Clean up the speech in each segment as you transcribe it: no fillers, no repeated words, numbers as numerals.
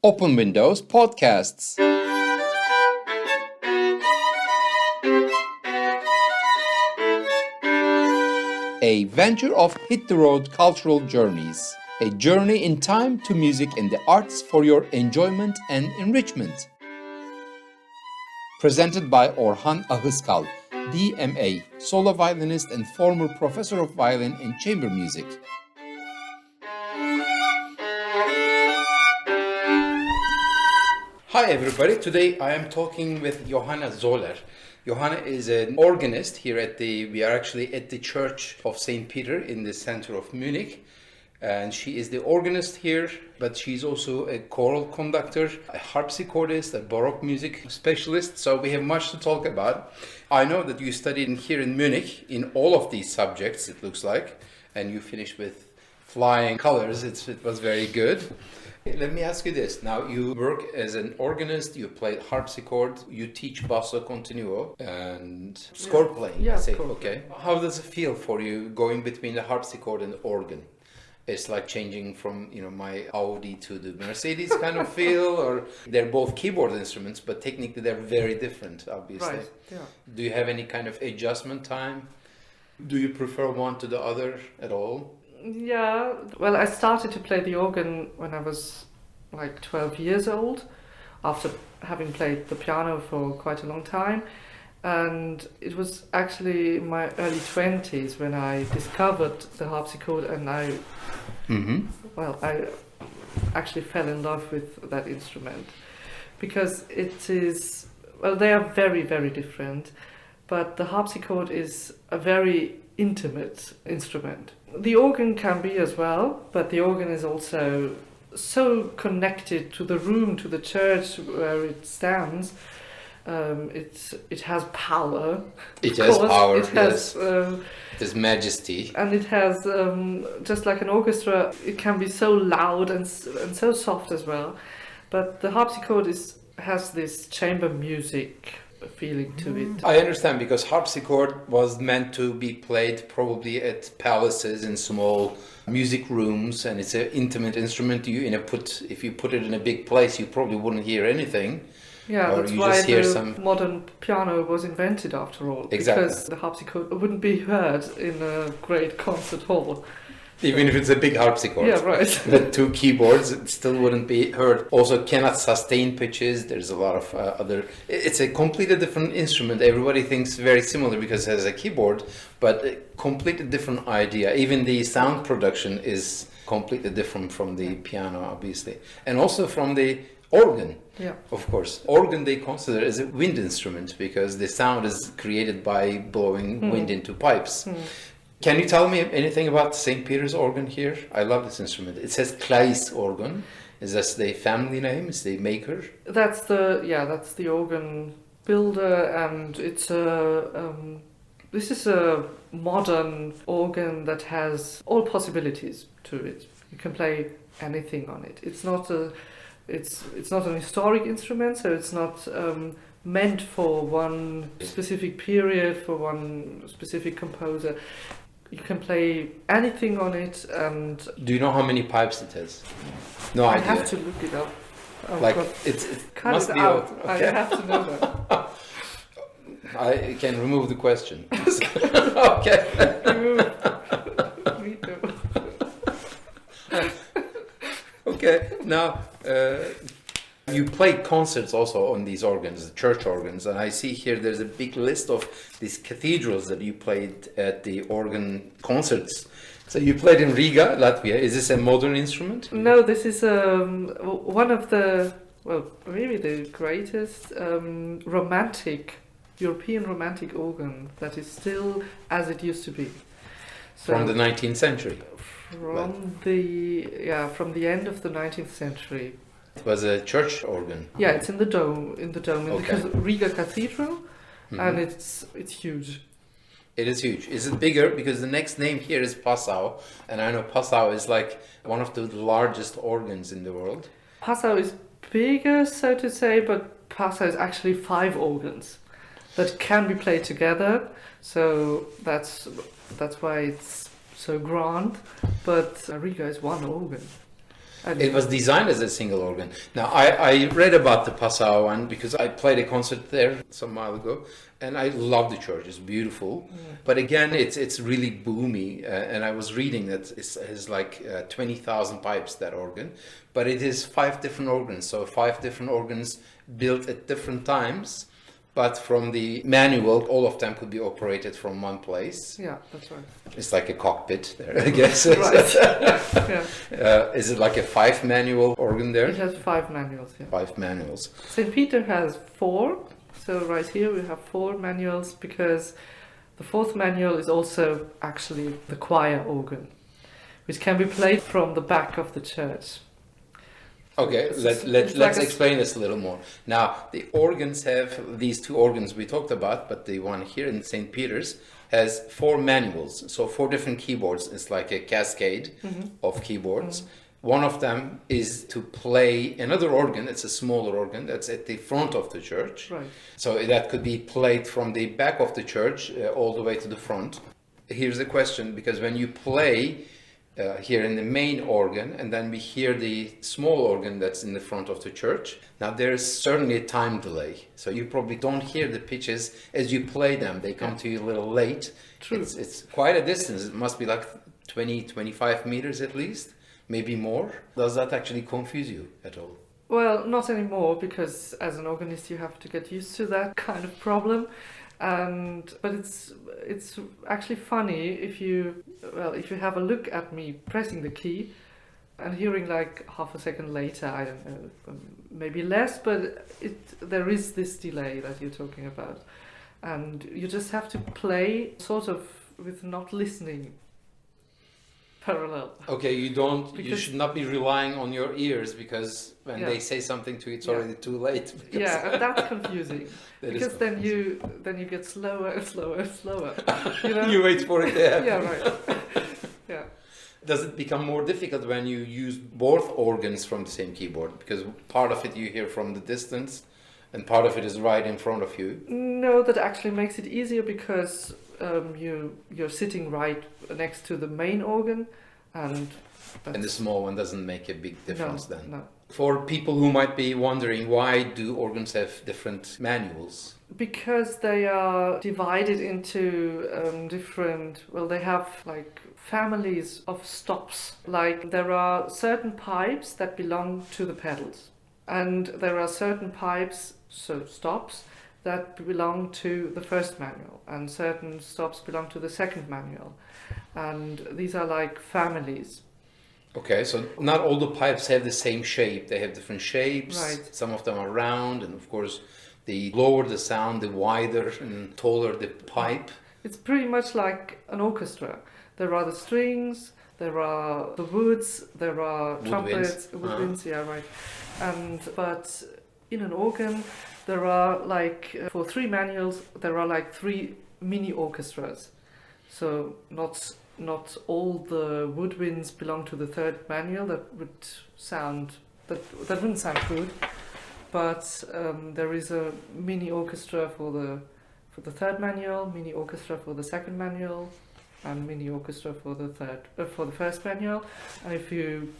Open Windows Podcasts. A venture of HitTheRoad Cultural Journeys. A journey in time to music and the arts for your enjoyment and enrichment. Presented by Orhan Ahıskal, DMA, solo violinist and former professor of violin and chamber music. Hi everybody, today I am talking with Johanna Soller. Johanna is an organist here we are actually at the Church of St. Peter in the center of Munich. And she is the organist here, but she's also a choral conductor, a harpsichordist, a Baroque music specialist. So we have much to talk about. I know that you studied here in Munich in all of these subjects, it looks like, and you finished with flying colors. It was very good. Let me ask you this. Now, you work as an organist, you play harpsichord, you teach basso continuo and score playing. Yeah, Okay. How does it feel for you going between the harpsichord and the organ? It's like changing from, my Audi to the Mercedes kind of feel, or they're both keyboard instruments, but technically they're very different, obviously. Right, yeah. Do you have any kind of adjustment time? Do you prefer one to the other at all? Yeah, well, I started to play the organ when I was like 12 years old, after having played the piano for quite a long time. And it was actually in my early 20s when I discovered the harpsichord, and I actually fell in love with that instrument, because they are very, very different, but the harpsichord is a very intimate instrument. The organ can be as well, but the organ is also so connected to the room, to the church where it stands. It has power. It has power. It has it has majesty, and it has just like an orchestra. It can be so loud and so soft as well. But the harpsichord has this chamber music feeling to it. I understand, because harpsichord was meant to be played probably at palaces in small music rooms, and it's an intimate instrument. If you put it in a big place, you probably wouldn't hear anything. Yeah, that's why the modern piano was invented after all. Exactly. Because the harpsichord wouldn't be heard in a great concert hall. Even if it's a big harpsichord. Yeah, right. With two keyboards, it still wouldn't be heard. Also cannot sustain pitches. There's a lot of other... It's a completely different instrument. Everybody thinks very similar because it has a keyboard, but a completely different idea. Even the sound production is completely different from the piano, obviously. And also from the organ. Yeah. Of course. Organ they consider as a wind instrument, because the sound is created by blowing wind into pipes. Can you tell me anything about St. Peter's organ here? I love this instrument. It says Kleis organ. Is that the family name? Is the maker? That's the organ builder, and it's this is a modern organ that has all possibilities to it. You can play anything on it. It's not an historic instrument, so it's not meant for one specific period, for one specific composer. You can play anything on it. And do you know how many pipes it has? No idea. I have to look it up. It must be out. Okay. I have to know that. I can remove the question. Okay. Me too. Okay, now you play concerts also on these organs, the church organs, and I see here there's a big list of these cathedrals that you played at the organ concerts. So you played in Riga, Latvia. Is this a modern instrument? No, this is one of maybe the greatest European romantic organ that is still as it used to be. So from the 19th century? From the end of the 19th century. It was a church organ. Yeah, it's in the dome, in Okay. the Riga Cathedral, and it's huge. It is huge. Is it bigger? Because the next name here is Passau, and I know Passau is like one of the largest organs in the world. Passau is bigger, so to say, but Passau is actually 5 organs that can be played together. So that's why it's so grand. But Riga is 1 organ. And It was designed as a single organ. Now, I read about the Passau one because I played a concert there some while ago, and I love the church. It's beautiful. But again, it's really boomy. And I was reading that it has like 20,000 pipes, that organ. But it is 5 different organs. So 5 different organs built at different times. But from the manual, all of them could be operated from one place. Yeah, that's right. It's like a cockpit there, I guess. Right. Yeah. Is it like a 5 manual organ there? It has 5 manuals. Yeah. 5 manuals. St. Peter has 4. So right here we have 4 manuals because the 4th manual is also actually the choir organ, which can be played from the back of the church. Okay, let's explain this a little more. Now, the organs have these 2 organs we talked about, but the one here in St. Peter's has 4 manuals, so 4 different keyboards. It's like a cascade of keyboards. One of them is to play another organ. It's a smaller organ that's at the front of the church. Right. So that could be played from the back of the church all the way to the front. Here's the question, because when you play here in the main organ, and then we hear the small organ that's in the front of the church. Now there's certainly a time delay, so you probably don't hear the pitches as you play them. They come to you a little late. True. It's quite a distance. It must be like 20-25 meters at least, maybe more. Does that actually confuse you at all? Well, not anymore, because as an organist you have to get used to that kind of problem. But it's actually funny if you have a look at me pressing the key and hearing like half a second later, I don't know, maybe less, but there is this delay that you're talking about, and you just have to play sort of with not listening parallel. Okay, you should not be relying on your ears, because when they say something to you, it's already too late. Yeah, and that's confusing. Because then you get slower and slower and slower. You know? You wait for it to happen. Yeah, right. Yeah. Does it become more difficult when you use both organs from the same keyboard? Because part of it you hear from the distance, and part of it is right in front of you. No, that actually makes it easier, because you're sitting right next to the main organ, and the small one doesn't make a big difference then. No. For people who might be wondering, why do organs have different manuals? Because they are divided into they have like families of stops. Like there are certain pipes that belong to the pedals, and there are certain pipes, so stops, that belong to the first manual, and certain stops belong to the second manual, and these are like families. Okay, so not all the pipes have the same shape. They have different shapes. Right. Some of them are round, and of course the lower the sound, the wider and taller the pipe. It's pretty much like an orchestra. There are the strings, there are the woods, there are trumpets, woodwinds, yeah, right. But in an organ, there are like, for 3 manuals, there are like 3 mini orchestras. So not all the woodwinds belong to the 3rd manual. That wouldn't sound good. But there is a mini orchestra for the 3rd manual, mini orchestra for the 2nd manual, and mini orchestra for the 1st manual. And if you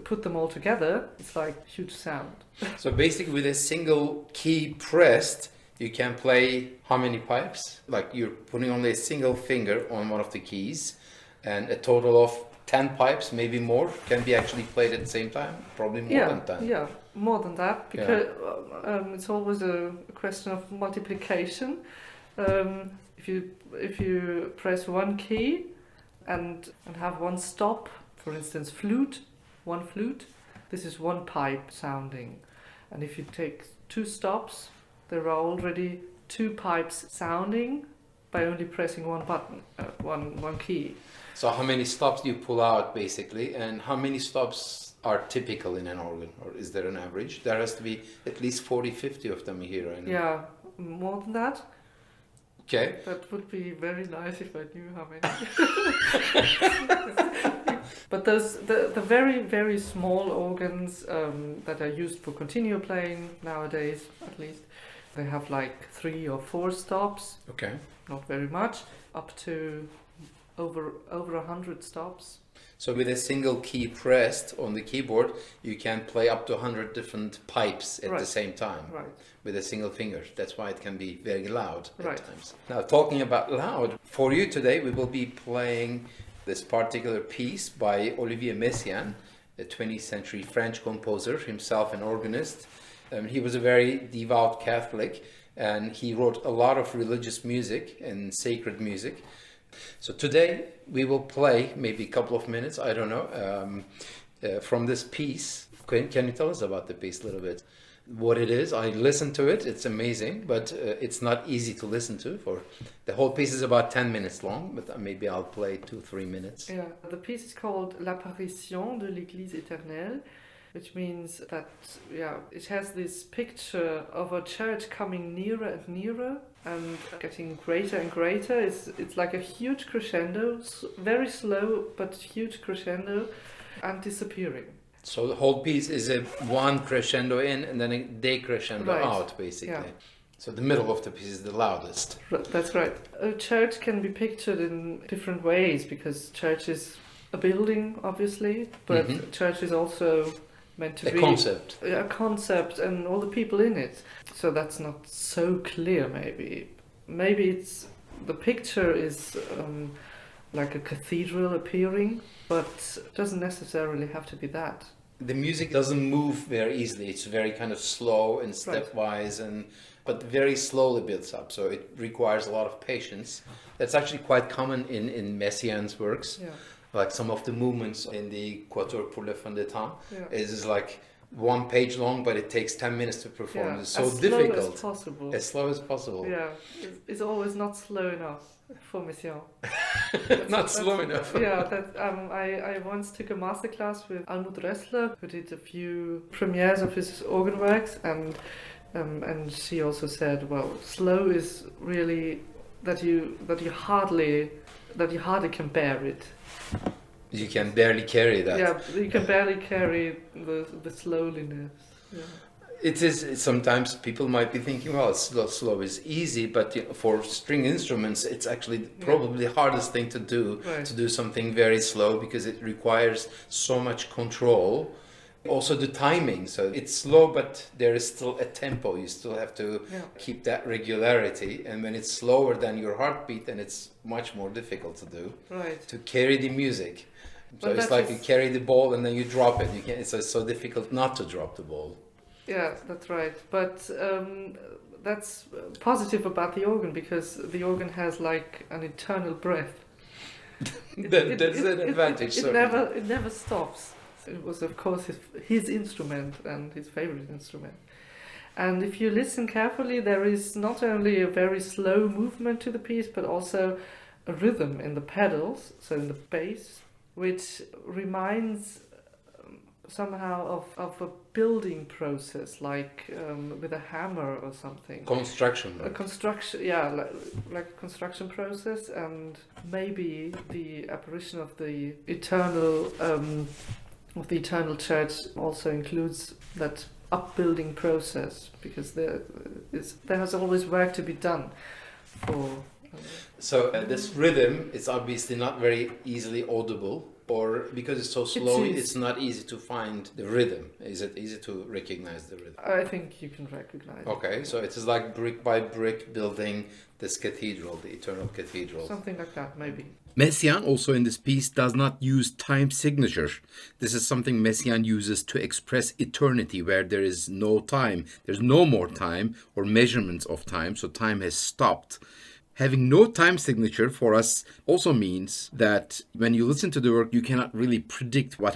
put them all together, it's like huge sound. So basically, with a single key pressed, you can play how many pipes? Like you're putting only a single finger on one of the keys, and a total of 10 pipes, maybe more, can be actually played at the same time. Probably more than 10. Yeah, more than that, because it's always a question of multiplication. If you press one key and have one stop, for instance, one flute, this is one pipe sounding. And if you take 2 stops, there are already 2 pipes sounding by only pressing one button, one key. So how many stops do you pull out, basically, and how many stops are typical in an organ, or is there an average? There has to be at least 40-50 of them here. Yeah, more than that. Okay. That would be very nice if I knew how many. But the very, very small organs that are used for continuo playing nowadays, at least, they have like 3 or 4 stops. Okay. Not very much, up to over 100 stops. So with a single key pressed on the keyboard, you can play up to 100 different pipes at the same time. Right. With a single finger. That's why it can be very loud Right. at times. Now, talking about loud, for you today we will be playing this particular piece by Olivier Messiaen, a 20th century French composer, himself an organist. He was a very devout Catholic, and he wrote a lot of religious music and sacred music. So today we will play maybe a couple of minutes, I don't know, from this piece. Can you tell us about the piece a little bit? What it is? I listened to it, it's amazing, but it's not easy to listen to. For the whole piece is about 10 minutes long, but maybe I'll play 2-3 minutes. Yeah, the piece is called L'Apparition de l'Église éternelle, which means that, it has this picture of a church coming nearer and nearer and getting greater and greater. It's like a huge crescendo, very slow but huge crescendo, and disappearing. So the whole piece is a one crescendo in and then a decrescendo out, basically. Yeah. So the middle of the piece is the loudest. That's right. A church can be pictured in different ways, because church is a building, obviously, but church is also meant to be a concept and all the people in it. So that's not so clear, maybe. Maybe it's the picture is like a cathedral appearing, but it doesn't necessarily have to be that. The music doesn't move very easily. It's very kind of slow and stepwise, but very slowly builds up. So it requires a lot of patience. That's actually quite common in Messiaen's works. Yeah. Like some of the movements in the Quatuor pour la fin des temps is like 1 page long, but it takes 10 minutes to perform. It's so difficult. As slow as possible. As slow as possible. Yeah, it's always not slow enough for Messiaen. Not slow enough. Yeah, I once took a masterclass with Almut Ressler, who did a few premieres of his organ works, and she also said, well, slow is really that you hardly can bear it. You can barely carry that. Yeah, you can barely carry the slowliness. Yeah. It is, sometimes people might be thinking, well, slow is easy, but for string instruments, it's actually probably the hardest thing to do something very slow, because it requires so much control. Also the timing, so it's slow, but there is still a tempo. You still have to keep that regularity, and when it's slower than your heartbeat, then it's much more difficult to do. Right. To carry the music. So it's like you carry the ball and then you drop it. It's so difficult not to drop the ball. Yeah, that's right. But that's positive about the organ, because the organ has like an eternal breath. That's an advantage. It never stops. It was, of course, his instrument and his favorite instrument. And if you listen carefully, there is not only a very slow movement to the piece, but also a rhythm in the pedals, so in the bass, which reminds somehow of a building process, like with a hammer or something. Construction. A construction, like a construction process, and maybe the apparition of the eternal church also includes that upbuilding process, because there has always work to be done for. So this rhythm is obviously not very easily audible, or because it's so slow, it's not easy to find the rhythm. Is it easy to recognize the rhythm? I think you can recognize it. Okay, so it is like brick by brick building this cathedral, the eternal cathedral. Something like that, maybe. Messiaen also in this piece does not use time signature. This is something Messiaen uses to express eternity, where there is no time. There's no more time or measurements of time, so time has stopped. Having no time signature for us also means that when you listen to the work, you cannot really predict what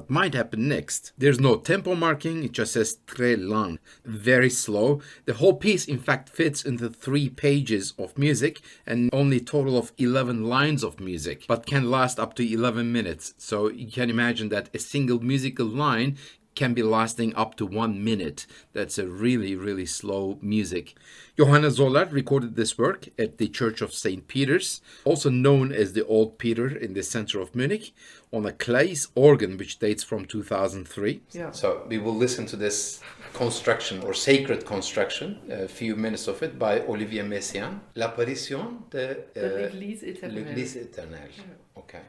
might happen next. There's no tempo marking, it just says très lent, very slow. The whole piece, in fact, fits into 3 pages of music and only a total of 11 lines of music, but can last up to 11 minutes. So you can imagine that a single musical line can be lasting up to 1 minute. That's a really, really slow music. Johanna Soller recorded this work at the Church of St. Peter's, also known as the Old Peter in the center of Munich, on a Claes organ which dates from 2003. Yeah. So we will listen to this construction or sacred construction, a few minutes of it, by Olivier Messiaen. L'Apparition de l'Église éternelle. L'Église éternelle. Yeah. Okay.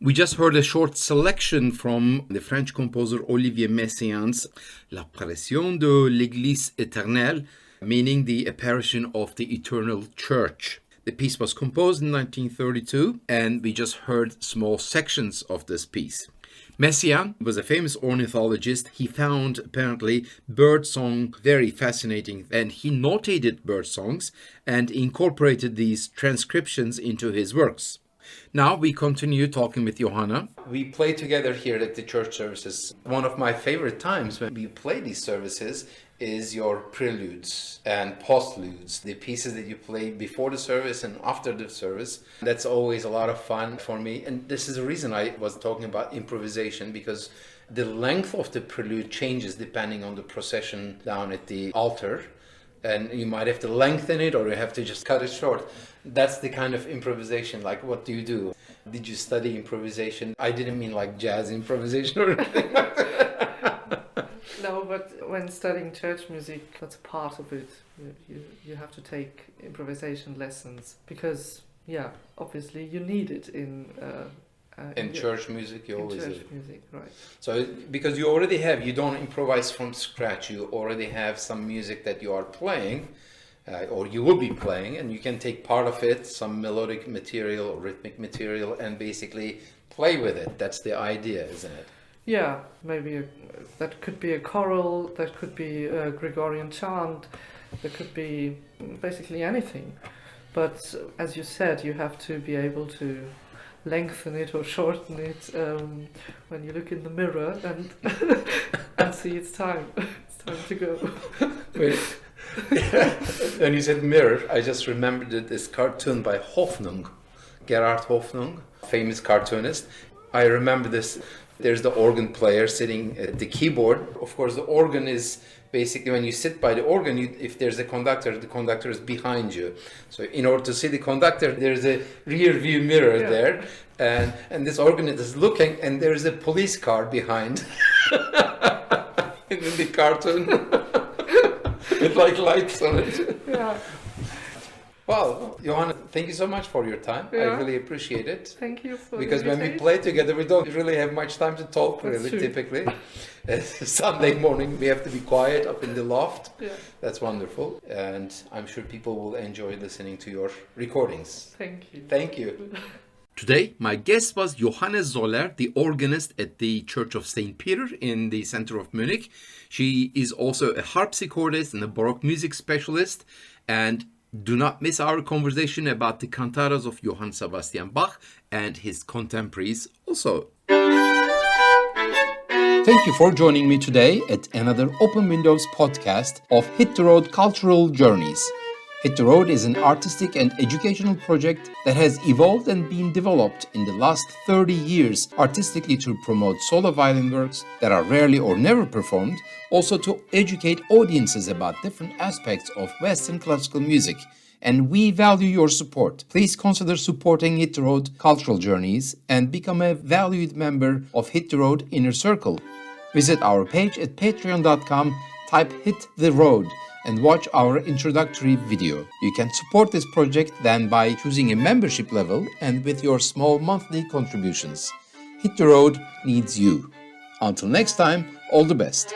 We just heard a short selection from the French composer Olivier Messiaen's L'Apparition de l'Église éternelle, meaning the apparition of the eternal church. The piece was composed in 1932, and we just heard small sections of this piece. Messiaen was a famous ornithologist. He found, apparently, birdsong very fascinating, and he notated bird songs and incorporated these transcriptions into his works. Now we continue talking with Johanna. We play together here at the church services. One of my favorite times when we play these services is your preludes and postludes, the pieces that you play before the service and after the service. That's always a lot of fun for me. And this is the reason I was talking about improvisation, because the length of the prelude changes depending on the procession down at the altar. And you might have to lengthen it or you have to just cut it short. That's the kind of improvisation. Like, what do you do? Did you study improvisation? I didn't mean like jazz improvisation or anything like that. No, but when studying church music, that's part of it. You have to take improvisation lessons because, obviously you need it in church music. You always church do. music, right? So because you don't improvise from scratch. You already have some music that you are playing, or you will be playing, and you can take part of it, some melodic material or rhythmic material, and basically play with it. That's the idea, isn't it? Yeah, maybe that could be a choral, that could be a Gregorian chant, that could be basically anything. But as you said, you have to be able to lengthen it or shorten it when you look in the mirror and and see it's time to go. Wait. When you said mirror, I just remembered this cartoon by Hoffnung, Gerhard Hoffnung, famous cartoonist. I remember this. There's the organ player sitting at the keyboard. Of course, the organ is basically, when you sit by the organ, if there's a conductor, the conductor is behind you. So in order to see the conductor, there's a rear view mirror there. And this organist is looking, and there's a police car behind in the cartoon with like lights on it. Yeah. Well, Johanna, thank you so much for your time. I Yeah. really appreciate it. Thank you for Because the when we invitation. play together, we don't really have much time to talk, That's really, true. typically. Sunday morning, we have to be quiet up in the loft. Yeah. That's wonderful. And I'm sure people will enjoy listening to your recordings. Thank you. Thank you. Today, my guest was Johanna Soller, the organist at the Church of St. Peter in the center of Munich. She is also a harpsichordist and a Baroque music specialist. And do not miss our conversation about the cantatas of Johann Sebastian Bach and his contemporaries also. Thank you for joining me today at another Open Windows podcast of Hit the Road Cultural Journeys. Hit the Road is an artistic and educational project that has evolved and been developed in the last 30 years artistically to promote solo violin works that are rarely or never performed, also to educate audiences about different aspects of Western classical music. And we value your support. Please consider supporting Hit the Road Cultural Journeys and become a valued member of Hit the Road Inner Circle. Visit our page at patreon.com, type Hit the Road, and watch our introductory video. You can support this project then by choosing a membership level and with your small monthly contributions. Hit the Road needs you. Until next time, all the best.